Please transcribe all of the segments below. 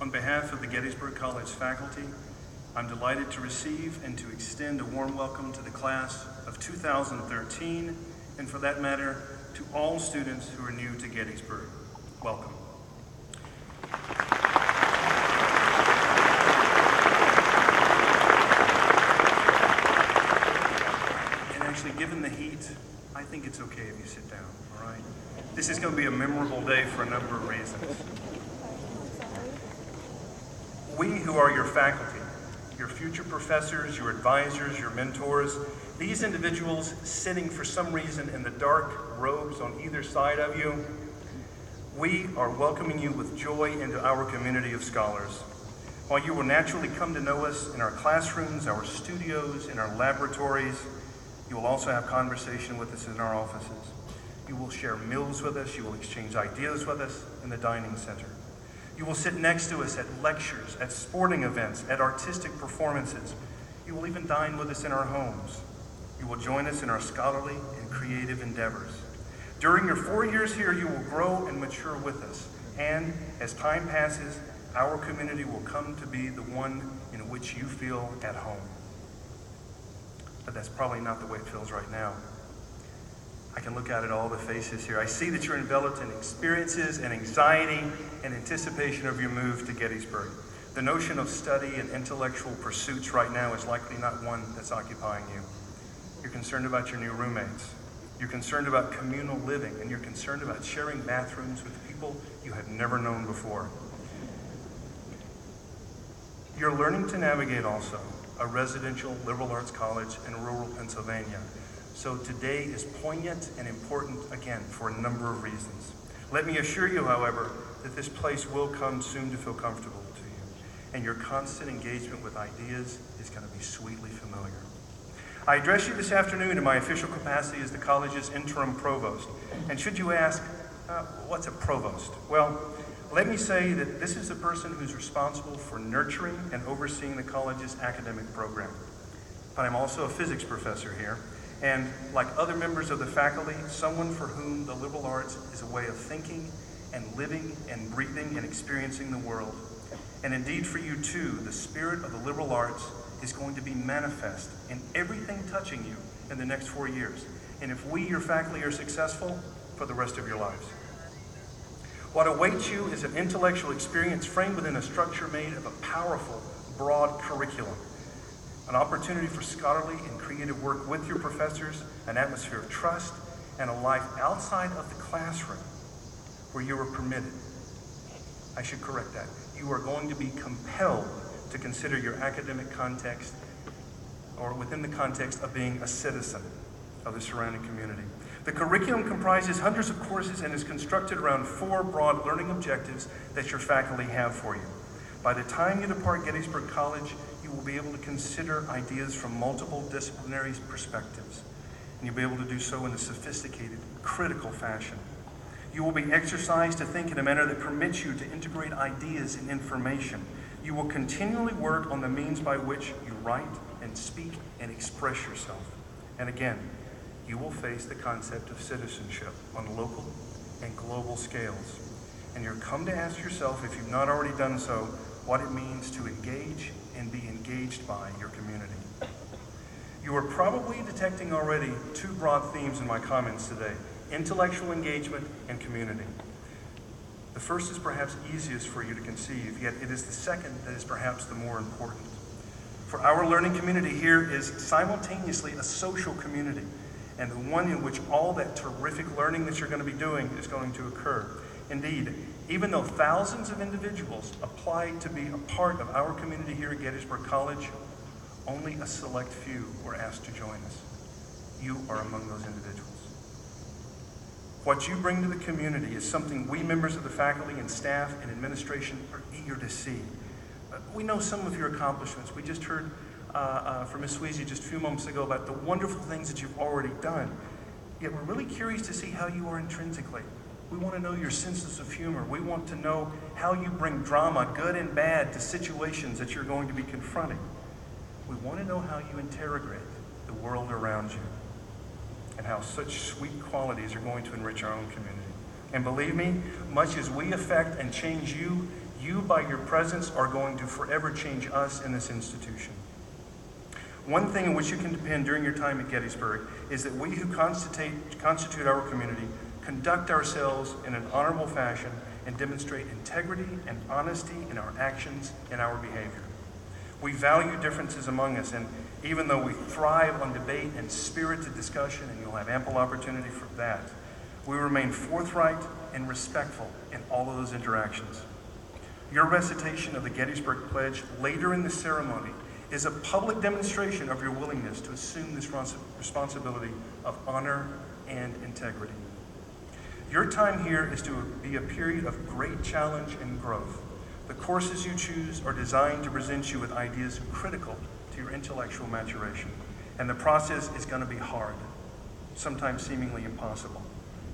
On behalf of the Gettysburg College faculty, I'm delighted to receive and to extend a warm welcome to the class of 2013, and for that matter, to all students who are new to Gettysburg. Welcome. And actually, given the heat, I think it's okay if you sit down, all right? This is going to be a memorable day for a number of reasons. We who are your faculty, your future professors, your advisors, your mentors, these individuals sitting for some reason in the dark robes on either side of you, we are welcoming you with joy into our community of scholars. While you will naturally come to know us in our classrooms, our studios, in our laboratories, you will also have conversation with us in our offices. You will share meals with us, you will exchange ideas with us in the dining center. You will sit next to us at lectures, at sporting events, at artistic performances. You will even dine with us in our homes. You will join us in our scholarly and creative endeavors. During your 4 years here, you will grow and mature with us. And as time passes, our community will come to be the one in which you feel at home. But that's probably not the way it feels right now. I can look out at all the faces here. I see that you're enveloped in experiences and anxiety and anticipation of your move to Gettysburg. The notion of study and intellectual pursuits right now is likely not one that's occupying you. You're concerned about your new roommates. You're concerned about communal living, and you're concerned about sharing bathrooms with people you have never known before. You're learning to navigate also a residential liberal arts college in rural Pennsylvania. So today is poignant and important, again, for a number of reasons. Let me assure you, however, that this place will come soon to feel comfortable to you, and your constant engagement with ideas is going to be sweetly familiar. I address you this afternoon in my official capacity as the college's interim provost. And should you ask, what's a provost? Well, let me say that this is the person who's responsible for nurturing and overseeing the college's academic program. But I'm also a physics professor here, and like other members of the faculty, someone for whom the liberal arts is a way of thinking and living and breathing and experiencing the world. And indeed for you too, the spirit of the liberal arts is going to be manifest in everything touching you in the next 4 years. And if we, your faculty, are successful, for the rest of your lives. What awaits you is an intellectual experience framed within a structure made of a powerful, broad curriculum. An opportunity for scholarly and creative work with your professors, an atmosphere of trust, and a life outside of the classroom where you are permitted. I should correct that. You are going to be compelled to consider your academic context or within the context of being a citizen of the surrounding community. The curriculum comprises hundreds of courses and is constructed around 4 broad learning objectives that your faculty have for you. By the time you depart Gettysburg College, you will be able to consider ideas from multiple disciplinary perspectives, and you'll be able to do so in a sophisticated, critical fashion. You will be exercised to think in a manner that permits you to integrate ideas and information. You will continually work on the means by which you write and speak and express yourself. And again, you will face the concept of citizenship on local and global scales. And you're come to ask yourself, if you've not already done so, what it means to engage and be engaged by your community. You are probably detecting already 2 broad themes in my comments today: intellectual engagement and community. The first is perhaps easiest for you to conceive, yet it is the second that is perhaps the more important. For our learning community here is simultaneously a social community, and the one in which all that terrific learning that you're going to be doing is going to occur. Indeed, even though thousands of individuals applied to be a part of our community here at Gettysburg College, only a select few were asked to join us. You are among those individuals. What you bring to the community is something we members of the faculty and staff and administration are eager to see. We know some of your accomplishments. We just heard from Ms. Sweezy just a few moments ago about the wonderful things that you've already done. Yet we're really curious to see how you are intrinsically. We want to know your senses of humor. We want to know how you bring drama, good and bad, to situations that you're going to be confronting. We want to know how you interrogate the world around you and how such sweet qualities are going to enrich our own community. And believe me, much as we affect and change you, you You, by your presence, are going to forever change us in this institution. One thing in which you can depend during your time at Gettysburg is that we who constitute our community conduct ourselves in an honorable fashion and demonstrate integrity and honesty in our actions and our behavior. We value differences among us, and even though we thrive on debate and spirited discussion, and you'll have ample opportunity for that, we remain forthright and respectful in all of those interactions. Your recitation of the Gettysburg Pledge later in the ceremony is a public demonstration of your willingness to assume this responsibility of honor and integrity. Your time here is to be a period of great challenge and growth. The courses you choose are designed to present you with ideas critical to your intellectual maturation, and the process is going to be hard, sometimes seemingly impossible.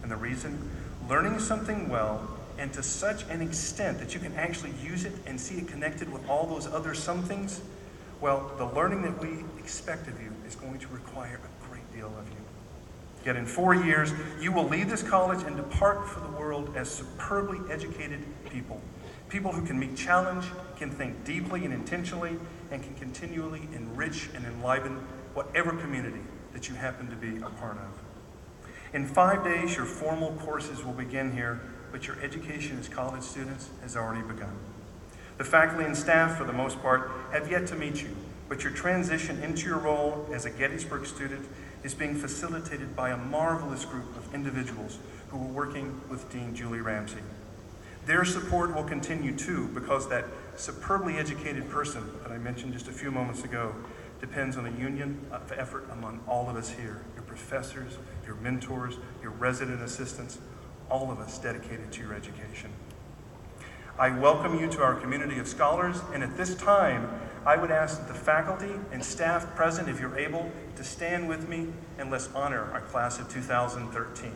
And the reason? Learning something well and to such an extent that you can actually use it and see it connected with all those other somethings, well, the learning that we expect of you is going to require a great deal of you. Yet in 4 years, you will leave this college and depart for the world as superbly educated people. People who can meet challenge, can think deeply and intentionally, and can continually enrich and enliven whatever community that you happen to be a part of. In 5 days, your formal courses will begin here, but your education as college students has already begun. The faculty and staff, for the most part, have yet to meet you, but your transition into your role as a Gettysburg student is being facilitated by a marvelous group of individuals who are working with Dean Julie Ramsey. Their support will continue too, because that superbly educated person that I mentioned just a few moments ago depends on a union of effort among all of us here, your professors, your mentors, your resident assistants, all of us dedicated to your education. I welcome you to our community of scholars, and at this time, I would ask that the faculty and staff present, if you're able, to stand with me and let's honor our class of 2013.